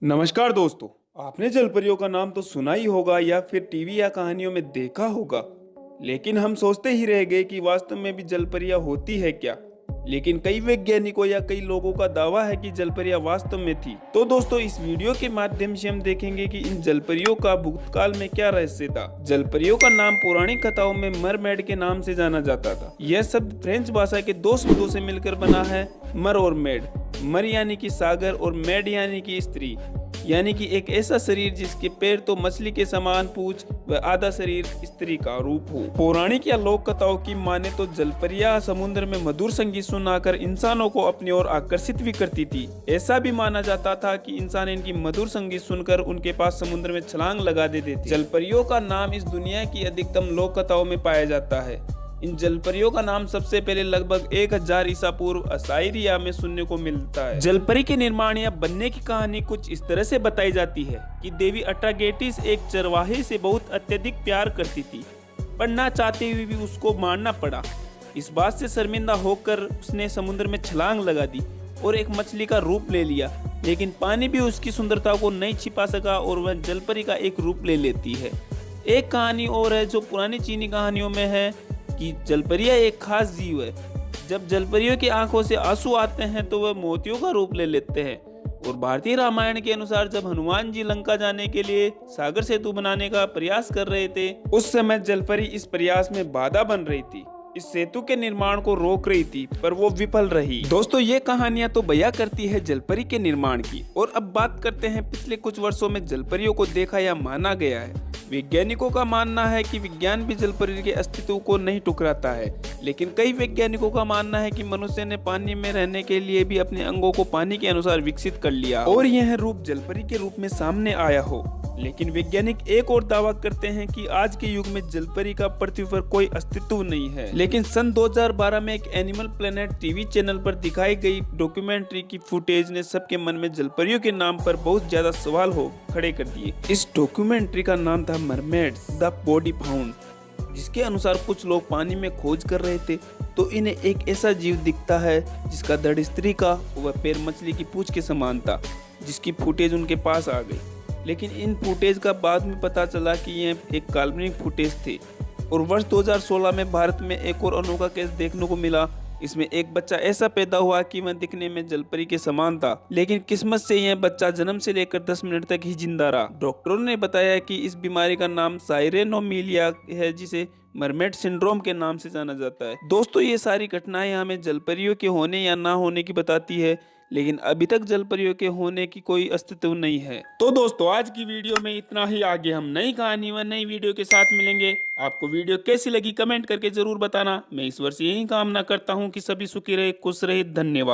नमस्कार दोस्तों। आपने जलपरियों का नाम तो सुना ही होगा या फिर टीवी या कहानियों में देखा होगा, लेकिन हम सोचते ही रह गए कि वास्तव में भी जलपरियां होती है क्या। लेकिन कई वैज्ञानिकों या कई लोगों का दावा है कि जलपरियां वास्तव में थी। तो दोस्तों, इस वीडियो के माध्यम से हम देखेंगे कि इन जलपरियों का भूतकाल में क्या रहस्य था। जलपरियों का नाम पौराणिक कथाओं में मरमेड के नाम से जाना जाता था। यह शब्द फ्रेंच भाषा के दो शब्दों से मिलकर बना है, मर और मेड। मर यानी कि सागर और मेड यानी कि स्त्री, यानी कि एक ऐसा शरीर जिसके पैर तो मछली के समान, पूंछ व आधा शरीर स्त्री का रूप हो। पौराणिक या लोक कथाओं की माने तो जलपरियां समुद्र में मधुर संगीत सुनाकर इंसानों को अपनी ओर आकर्षित भी करती थी। ऐसा भी माना जाता था कि इंसान इनकी मधुर संगीत सुनकर उनके पास समुद्र में छलांग लगा देते थे। जलपरियों का नाम इस दुनिया की अधिकतम लोक कथाओं में पाया जाता है। इन जलपरियों का नाम सबसे पहले लगभग 1000 ईसा पूर्व असाइरिया में सुनने को मिलता है। जलपरी के निर्माण या बनने की कहानी कुछ इस तरह से बताई जाती है कि देवी अट्रागेटिस एक चरवाहे से बहुत अत्यधिक प्यार करती थी, पर ना चाहते हुए भी उसको मारना पड़ा। इस बात से शर्मिंदा होकर उसने समुद्र में छलांग लगा दी और एक मछली का रूप ले लिया, लेकिन पानी भी उसकी सुंदरता को नहीं छिपा सका और वह जलपरी का एक रूप ले लेती है। एक कहानी और है जो पुरानी चीनी कहानियों में है कि जलपरियां एक खास जीव है। जब जलपरियों की आंखों से आंसू आते हैं तो वह मोतियों का रूप ले लेते हैं। और भारतीय रामायण के अनुसार जब हनुमान जी लंका जाने के लिए सागर सेतु बनाने का प्रयास कर रहे थे, उस समय जलपरी इस प्रयास में बाधा बन रही थी, इस सेतु के निर्माण को रोक रही थी, पर वो विफल रही। दोस्तों, ये कहानियां तो बयां करती है जलपरी के निर्माण की। और अब बात करते हैं पिछले कुछ वर्षों में जलपरियों को देखा या माना गया है। वैज्ञानिकों का मानना है कि विज्ञान भी जलपरी के अस्तित्व को नहीं ठुकराता है, लेकिन कई वैज्ञानिकों का मानना है कि मनुष्य ने पानी में रहने के लिए भी अपने अंगों को पानी के अनुसार विकसित कर लिया और यह रूप जलपरी के रूप में सामने आया हो। लेकिन वैज्ञानिक एक और दावा करते हैं कि आज के युग में जलपरी का पृथ्वी पर कोई अस्तित्व नहीं है। लेकिन सन 2012 में एक एनिमल प्लेनेट टीवी चैनल पर दिखाई गई डॉक्यूमेंट्री की फुटेज ने सबके मन में जलपरियों के नाम पर बहुत ज्यादा सवाल हो खड़े कर दिए। इस डॉक्यूमेंट्री का नाम था मरमेड्स द बॉडी फाउंड, जिसके अनुसार कुछ लोग पानी में खोज कर रहे थे तो इन्हें एक ऐसा जीव दिखता है जिसका धड़ स्त्री का व पैर मछली की पूंछ के समान था, जिसकी फुटेज उनके पास आ गई। लेकिन इन फुटेज का बाद में पता चला कि यह एक काल्पनिक फुटेज थे। और वर्ष 2016 में भारत में एक और अनोखा केस देखने को मिला। इसमें एक बच्चा ऐसा पैदा हुआ कि वह दिखने में जलपरी के समान था, लेकिन किस्मत से यह बच्चा जन्म से लेकर 10 मिनट तक ही जिंदा रहा। डॉक्टरों ने बताया कि इस बीमारी का नाम साइरेनोमीलिया है, जिसे मरमेड सिंड्रोम के नाम से जाना जाता है। दोस्तों, ये सारी घटनाएं हमें जलपरियों के होने या ना होने की बताती है, लेकिन अभी तक जलपरियों के होने की कोई अस्तित्व नहीं है। तो दोस्तों, आज की वीडियो में इतना ही। आगे हम नई कहानी व नई वीडियो के साथ मिलेंगे। आपको वीडियो कैसी लगी कमेंट करके जरूर बताना। मैं ईश्वर से यही कामना करता हूँ कि सभी सुखी रहे, खुश रहे। धन्यवाद।